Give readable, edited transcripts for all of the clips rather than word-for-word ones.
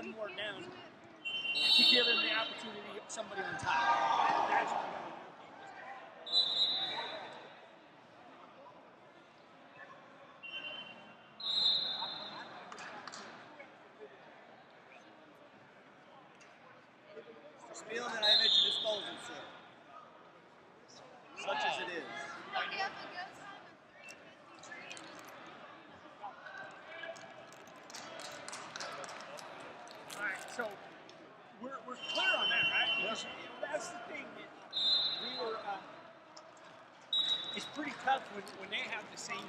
one more down to give him the opportunity of somebody on top. That's what Feeling that I am at your disposal, sir. Such as it is. all right, so we're clear on that, right? Because that's the thing that we were. It's pretty tough when they have the same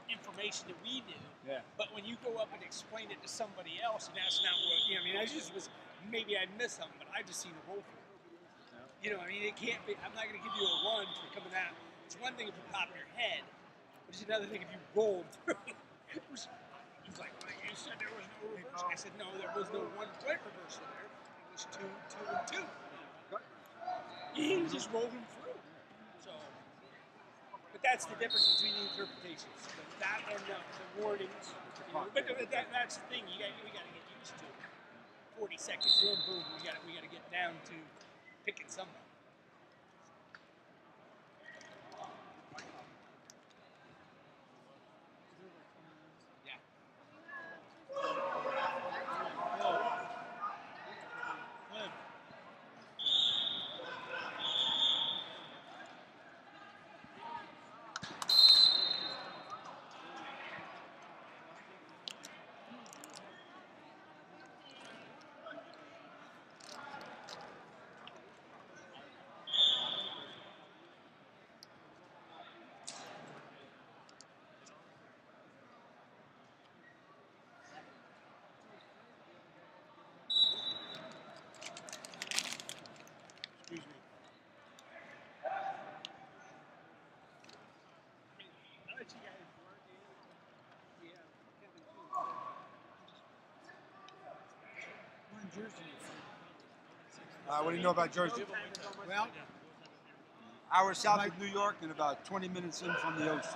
information that we do. Yeah. But when you go up and explain it to somebody else, and that's not what I mean. I just was maybe I missed something, but I just seen a roll through. You know, I mean, it can't be. I'm not going to give you a run for coming out. It's one thing if you pop your head, but it's another thing if you rolled through. He's like, well, you said there was no reversal. I said, no, there was no one-point reversal there. It was 2, 2, and 2. He was just rolling through. So, but that's the difference between the interpretations. That and the warnings. You know, but that's the thing. We got to get used to. 40 seconds in, boom. We got to get down to picking somebody. Excuse me. I'll let you guys work in. We have Kevin too. We're in Jersey. What do you know about Jersey? Well, Hour south of New York and about 20 minutes in from the ocean.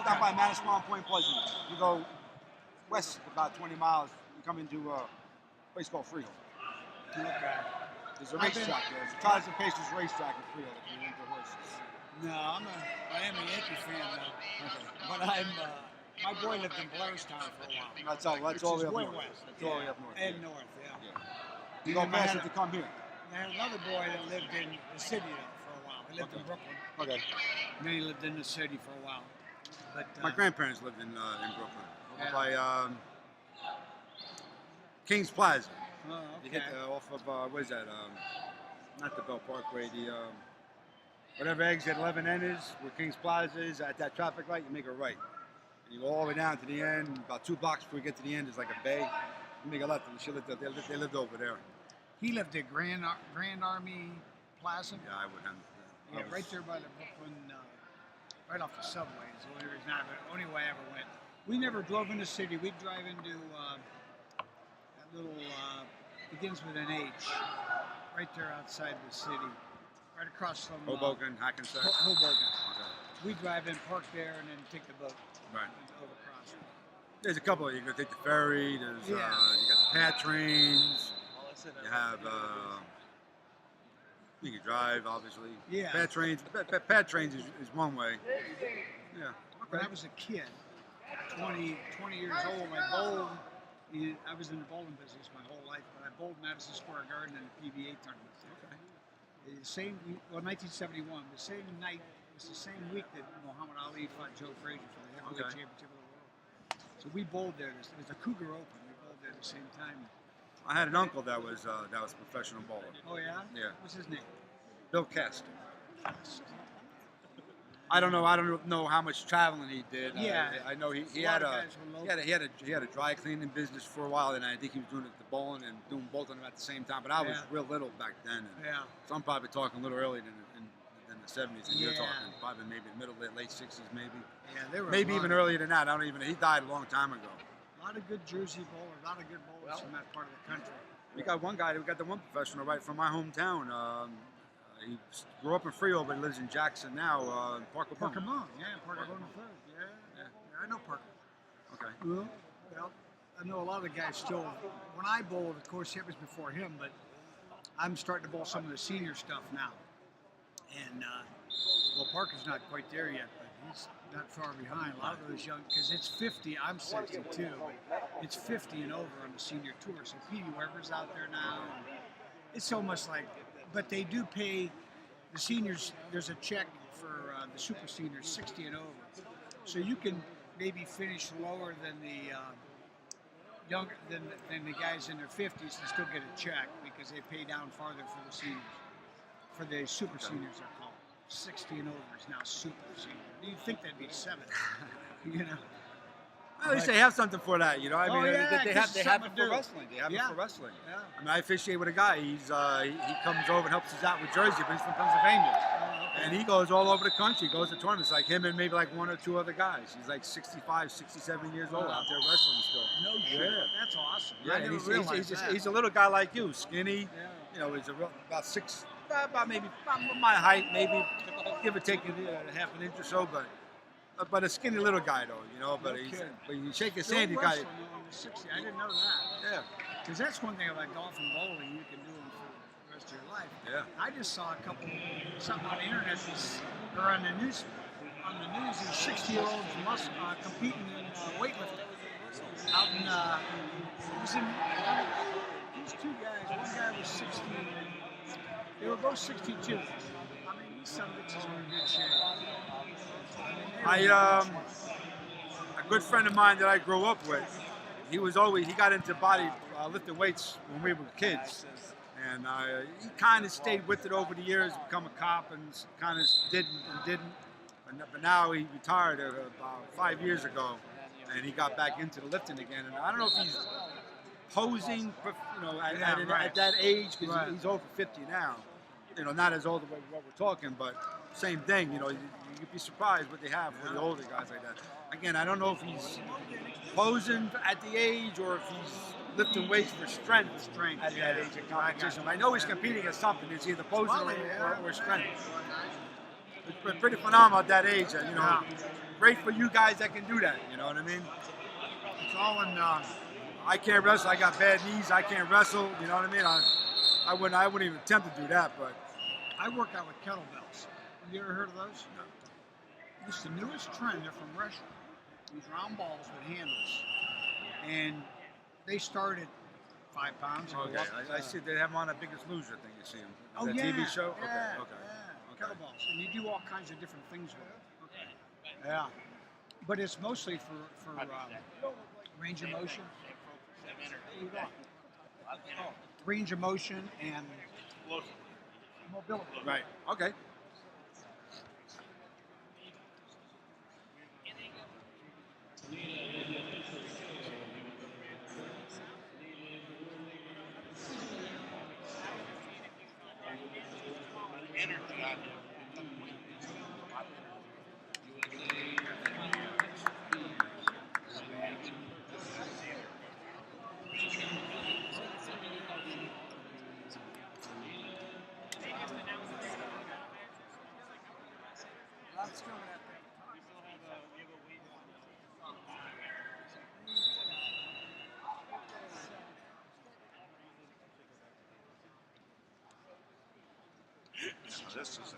Down by Manasquan, Point Pleasant. You go west about 20 miles, you come into a place called Freehold. okay. There's a racetrack there. It's a Tires and Paces racetrack in Freehold if you're into horses. No, I am a Yankee fan though. Okay. But my boy lived in Blairstown for a while. That's all Which the is way up way north. west. That's all the way up north. And north, yeah. You go past it to come here. I had another boy that lived in the city for a while. He lived in Brooklyn. Okay. And then he lived in the city for a while. But My grandparents lived in Brooklyn. Over Yeah. by Kings Plaza. oh, You okay. get off of, what is that? Not the Bell Parkway, the, whatever exit 11N is, where Kings Plaza is, at that traffic light, you make a right. And you go all the way down to the end, about 2 blocks before you get to the end, is like a bay. You make a left, and they lived over there. He lived at Grand Army Plaza. Yeah, I would have. Yeah, right there by the Brooklyn, right off the subway is the only reason the only way I ever went. We never drove in the city. We'd drive into that little, begins with an H, right there outside the city, right across from Hoboken, Hackensack. Hoboken. Okay. We drive in, park there, and then take the boat Right. and over across. There's a couple. You're gonna take the ferry. There's you got the pad trains. You have you can drive, obviously. Yeah. Pad trains. Pad trains is one way. Yeah. When I was a kid, 20 years old, I bowled. I was in the bowling business my whole life, but I bowled Madison Square Garden in the PBA tournament. Okay. The same, 1971, the same night, it was the same week that Muhammad Ali fought Joe Frazier for the heavyweight championship of the world. So we bowled there. It was a Cougar Open. We bowled there at the same time. I had an uncle that was a professional bowler. Oh yeah? Yeah. What's his name? Bill Castor. I don't know how much traveling he did. Yeah. I know he had a dry cleaning business for a while, and I think he was doing it the bowling and doing both of them at the same time. But I was real little back then. And so I'm probably talking a little earlier than the 70s, and you're talking probably maybe the late 60s, maybe. Yeah, they were maybe even earlier than that. He died a long time ago. A lot of good Jersey bowlers, a lot of good bowlers from that part of the country. We got the one professional right from my hometown. He grew up in Freehold, but he lives in Jackson now. Parker Bone. Parker Bone, yeah, Parker Bone III. Yeah, I know Parker. Okay. Well, I know a lot of the guys still. When I bowled, of course, it was before him, but I'm starting to bowl some of the senior stuff now. And well, Parker's not quite there yet, but he's not far behind. A lot of those young, because it's 50. I'm 62, but it's 50 and over on the senior tour. So Petey Weber's out there now. And it's almost like, but they do pay the seniors. There's a check for the super seniors, 60 and over. So you can maybe finish lower than the younger than the guys in their 50s and still get a check because they pay down farther for the seniors. For the super seniors, they're called. 60 and over is now super senior. You'd think that'd be 70, you know. Well, at least they have something for that, you know. I mean, yeah, they have it for wrestling. They have it for wrestling. Yeah. I mean, I officiate with a guy. He comes over and helps us out with Jersey, but he's from Pennsylvania, and he goes all over the country. Goes to tournaments like him and maybe like one or two other guys. He's like 65, 67 years old out there wrestling still. No shit. Yeah. That's awesome. Yeah, I and didn't realize that. he's a little guy like you, skinny. Yeah. You know, he's about my height, maybe give or take half an inch or so, but a skinny little guy though, you know. But when you shake his hand, you got it. On the 60. I didn't know that. Yeah. Because that's one thing about golf and bowling. You can do them for the rest of your life. Yeah. I just saw something on the internet or on the news. On the news, these 60-year-olds competing in weightlifting. Out in, it was in these two guys. One guy was 60. They were both 62. I mean, these some bitches were in good shape. A good friend of mine that I grew up with, he got into lifting weights when we were kids, and he kind of stayed with it over the years, become a cop, and kind of didn't. But now he retired about 5 years ago, and he got back into the lifting again. And I don't know if he's posing, you know, at that age, because he's over 50 now. You know, not as old as what we're talking, but same thing. You know, you'd be surprised what they have for the older guys like that. Again, I don't know if he's posing at the age or if he's lifting weights for strength at that age of competition. I know he's competing at something. It's either posing or strength. It's been pretty phenomenal at that age. You know, great for you guys that can do that. You know what I mean? It's all in. I can't wrestle. I got bad knees. I can't wrestle. You know what I mean? I wouldn't even attempt to do that. But I work out with kettlebells. Have you ever heard of those? No. It's the newest trend. They're from Russia. These round balls with handles, and they start at 5 pounds. Okay, I see they have them on a Biggest Loser thing. You see them? Oh, that yeah. TV show. Yeah, Okay. Kettlebells, and you do all kinds of different things with it. Okay. Yeah, but it's mostly for range of motion. Range of motion and mobility. Right. Okay. This is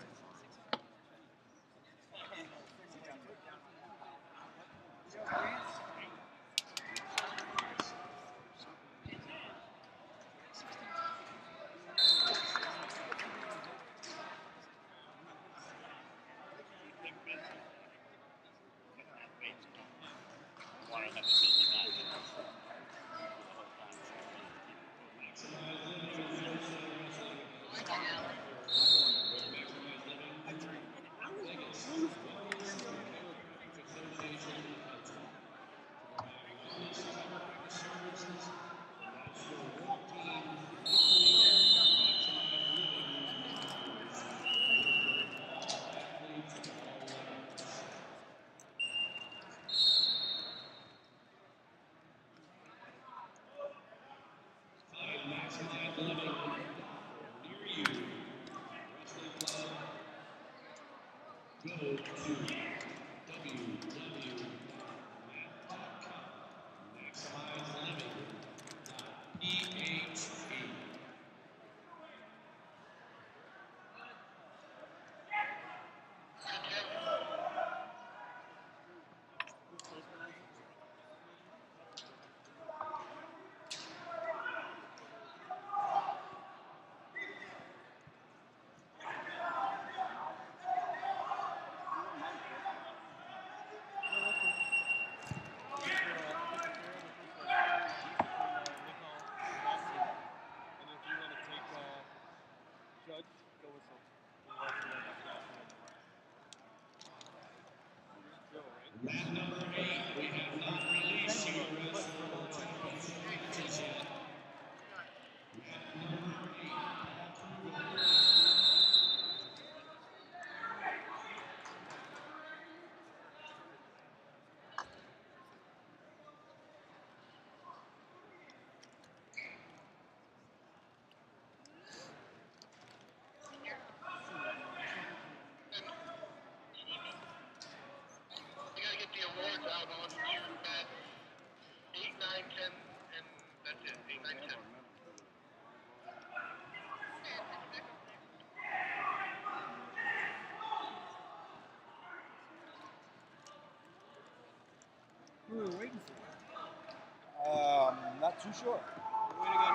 too short.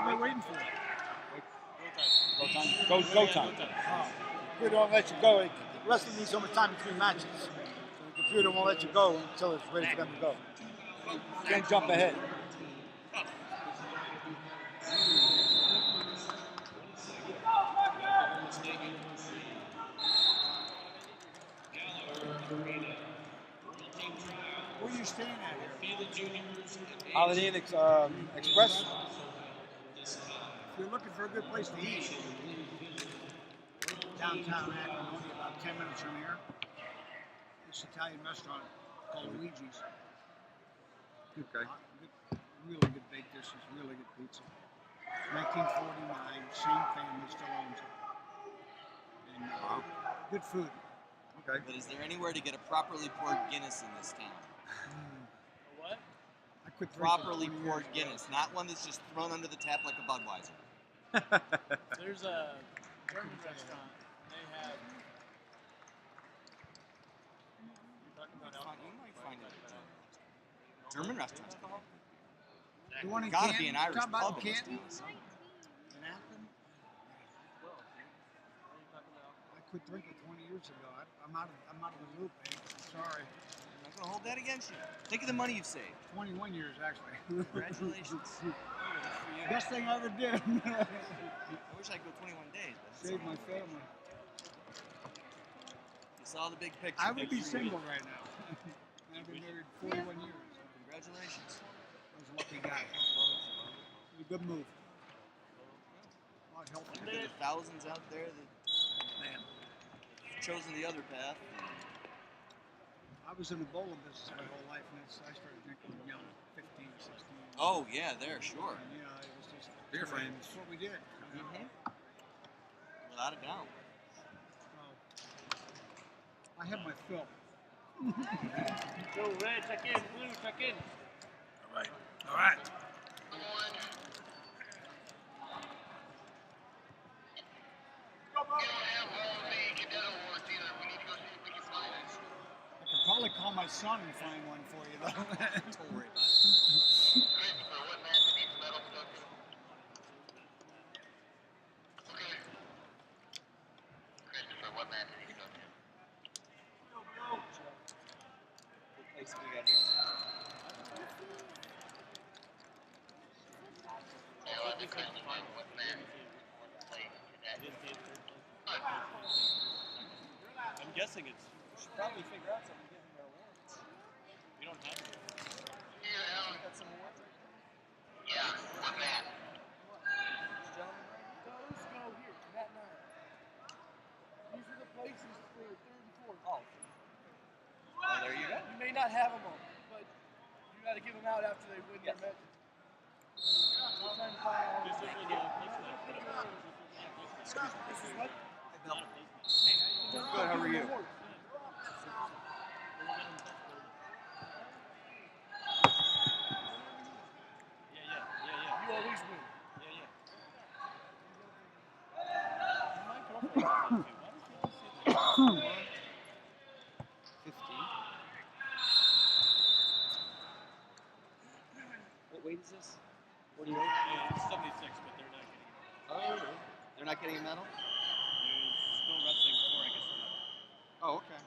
We're waiting for it. Go time. Go time. Oh. The computer won't let you go. The wrestling needs so much time between matches. So the computer won't let you go until it's ready for them to go. You can't jump ahead. Where are you staying at here? Holiday Inn Express. If you're looking for a good place to eat, downtown Akron, only about 10 minutes from here. This Italian restaurant called Luigi's. Okay. Really good baked dishes, really good pizza. 1949, same family still owns it. And good food. Okay. But is there anywhere to get a properly poured Guinness in this town? What? I quit drinking Properly 20 poured years ago. Guinness, not one that's just thrown under the tap like a Budweiser. There's a German restaurant. They have. You're talking about alcohol. You might find it at a German restaurants. The one in Gotta Canton? be an Irish Talking about pub in this Canton? town. In Akron? I quit drinking 20 years ago. I'm out of the loop, man. Sorry. I'm not gonna hold that against you. Think of the money you've saved. 21 years, actually. Congratulations. Best thing I ever did. I wish I could go 21 days, but Saved my family. you saw the big picture. I would be single right now. I've been married 41 years. Congratulations. I was a lucky guy. It was a good move. A lot of help. For the thousands out there that Man, have chosen the other path. I was in the bowling business my whole life, and I started drinking young, 15, 16. Oh yeah, there, sure. And, it was just Beer frames. That's what we did. Without a doubt. So, I have my fill. Go red, check in. Blue, check in. All right. I could probably call my son and find one for you, though. Don't worry about it. What place have we got here? I'm guessing it's. We should probably figure out something to give them their awards. We don't have to. Got some awards right there? This gentleman right here. Let's go here, Matt and I. These are the places for third and fourth. Oh, there you go. You may not have them all, but you got to give them out after they win their matches. We're trying to find all This these. is when you place that put up. This is what? Good. How are you? Yeah. You always win. Yeah. What weight is this? 48? Yeah, it's 76, but they're not getting it. Oh, they're not getting a medal? There's still wrestling before I guess the medal. Oh, okay.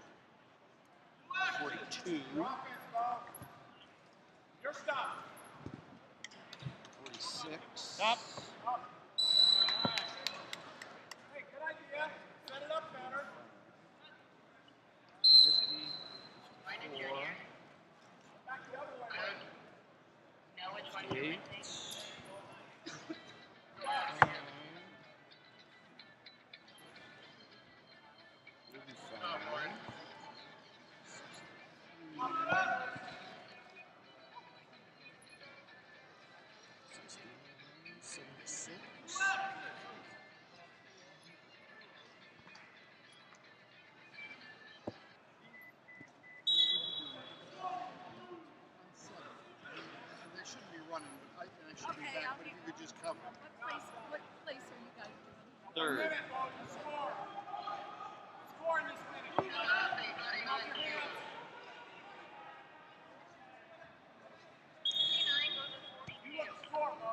42. Your stop. 46. Stop. Hey, good idea. Set it up better. 54. Back the other way. 58. 76. They shouldn't be running, but I should be Okay, back. I'll But if be- you could just cover. What place are you guys doing? Third. Score. Score in this minute. You look score, bro.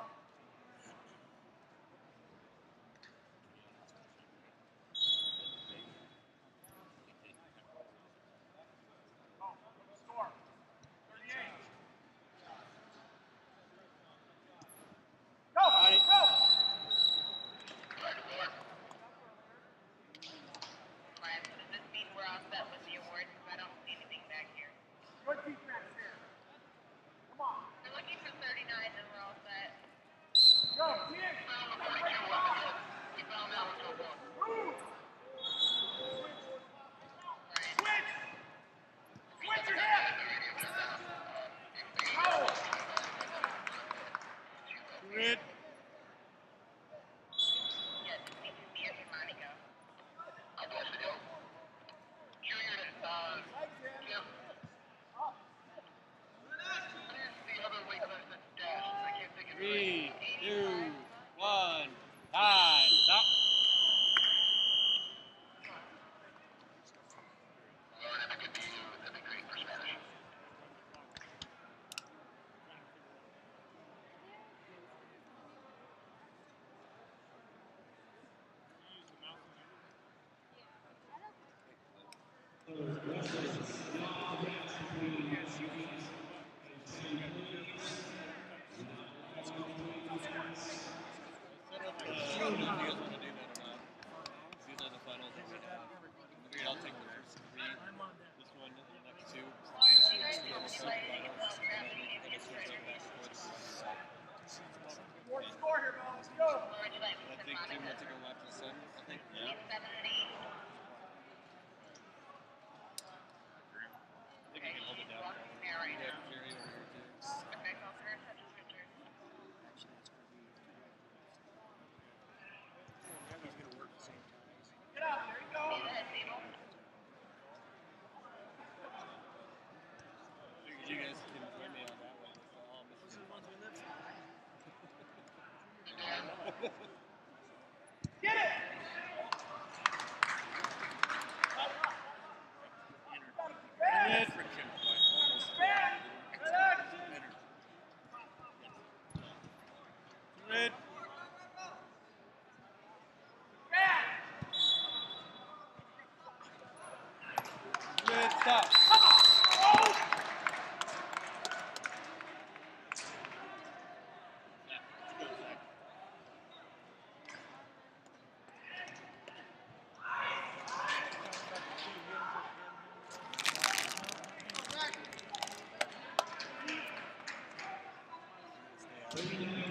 Red. Three, two, one, time, stop. I'll take the first three. This one, the next two. Fourth score here, Mom. Let's go. I think Jim wants to go watch the sun. I think. Yeah. I think he can hold it down. Yeah, Jerry over here too. Get out. There you go. You guys can join me on that one. So I'll miss you. Get it. Red. Friction point. Red. Red, stop. Red.